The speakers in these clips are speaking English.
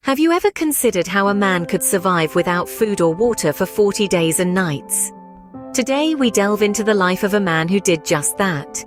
Have you ever considered how a man could survive without food or water for 40 days and nights? Today we delve into the life of a man who did just that.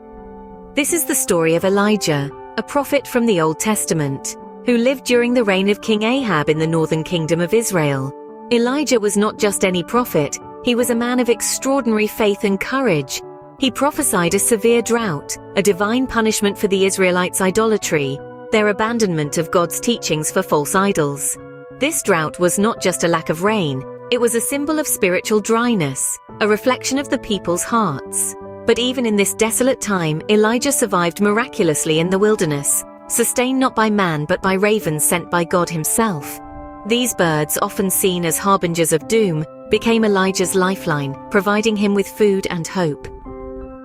This is the story of Elijah, a prophet from the Old Testament, who lived during the reign of King Ahab in the northern kingdom of Israel. Elijah was not just any prophet, he was a man of extraordinary faith and courage. He prophesied a severe drought, a divine punishment for the Israelites' idolatry, their abandonment of God's teachings for false idols. This drought was not just a lack of rain, it was a symbol of spiritual dryness, a reflection of the people's hearts. But even in this desolate time, Elijah survived miraculously in the wilderness, sustained not by man but by ravens sent by God himself. These birds, often seen as harbingers of doom, became Elijah's lifeline, providing him with food and hope.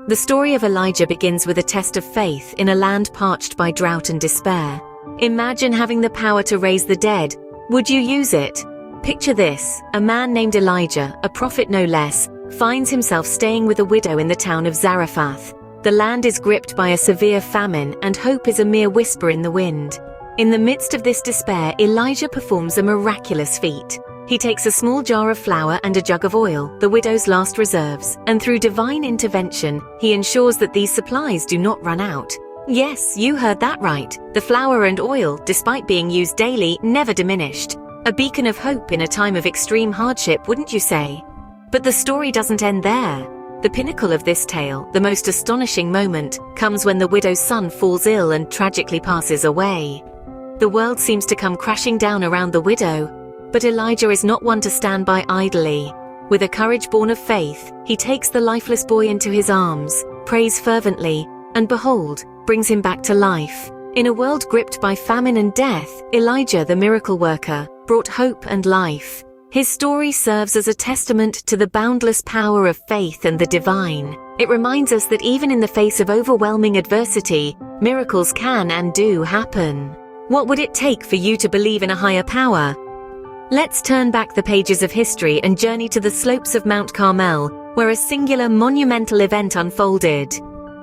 The story of Elijah begins with a test of faith in a land parched by drought and despair. Imagine having the power to raise the dead. Would you use it? Picture this: a man named Elijah, a prophet no less, finds himself staying with a widow in the town of Zarephath. The land is gripped by a severe famine, and hope is a mere whisper in the wind. In the midst of this despair, Elijah performs a miraculous feat. He takes a small jar of flour and a jug of oil, the widow's last reserves, and through divine intervention, he ensures that these supplies do not run out. Yes, you heard that right. The flour and oil, despite being used daily, never diminished. A beacon of hope in a time of extreme hardship, wouldn't you say? But the story doesn't end there. The pinnacle of this tale, the most astonishing moment, comes when the widow's son falls ill and tragically passes away. The world seems to come crashing down around the widow. But Elijah is not one to stand by idly. With a courage born of faith, he takes the lifeless boy into his arms, prays fervently, and behold, brings him back to life. In a world gripped by famine and death, Elijah, the miracle worker, brought hope and life. His story serves as a testament to the boundless power of faith and the divine. It reminds us that even in the face of overwhelming adversity, miracles can and do happen. What would it take for you to believe in a higher power? Let's turn back the pages of history and journey to the slopes of Mount Carmel, where a singular monumental event unfolded.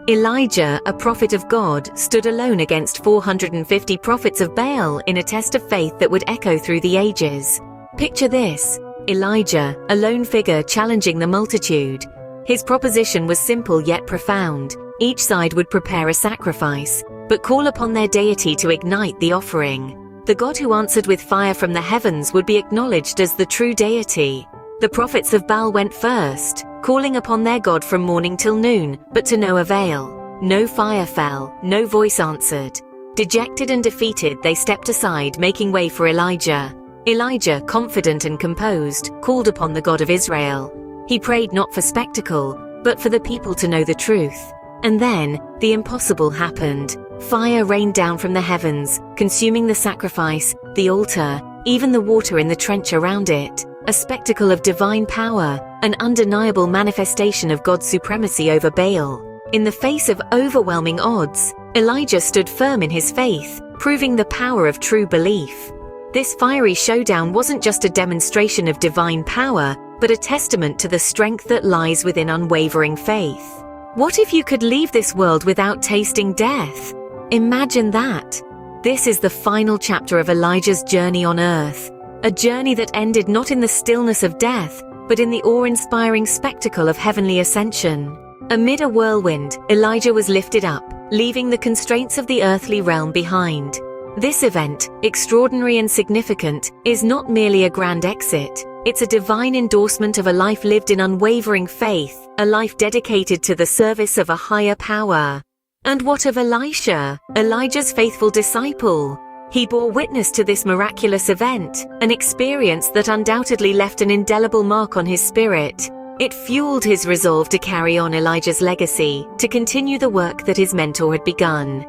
Elijah, a prophet of God, stood alone against 450 prophets of Baal in a test of faith that would echo through the ages. Picture this: Elijah, a lone figure challenging the multitude. His proposition was simple yet profound. Each side would prepare a sacrifice, but call upon their deity to ignite the offering. The God who answered with fire from the heavens would be acknowledged as the true deity. The prophets of Baal went first, calling upon their God from morning till noon, but to no avail. No fire fell, no voice answered. Dejected and defeated, they stepped aside, making way for Elijah. Elijah, confident and composed, called upon the God of Israel. He prayed not for spectacle, but for the people to know the truth. And then, the impossible happened. Fire rained down from the heavens, consuming the sacrifice, the altar, even the water in the trench around it. A spectacle of divine power, an undeniable manifestation of God's supremacy over Baal. In the face of overwhelming odds, Elijah stood firm in his faith, proving the power of true belief. This fiery showdown wasn't just a demonstration of divine power, but a testament to the strength that lies within unwavering faith. What if you could leave this world without tasting death? Imagine that. This is the final chapter of Elijah's journey on earth. A journey that ended not in the stillness of death, but in the awe-inspiring spectacle of heavenly ascension. Amid a whirlwind, Elijah was lifted up, leaving the constraints of the earthly realm behind. This event, extraordinary and significant, is not merely a grand exit. It's a divine endorsement of a life lived in unwavering faith, a life dedicated to the service of a higher power. And what of Elisha, Elijah's faithful disciple? He bore witness to this miraculous event, an experience that undoubtedly left an indelible mark on his spirit. It fueled his resolve to carry on Elijah's legacy, to continue the work that his mentor had begun.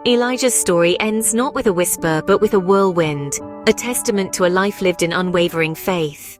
Elijah's story ends not with a whisper but with a whirlwind, a testament to a life lived in unwavering faith.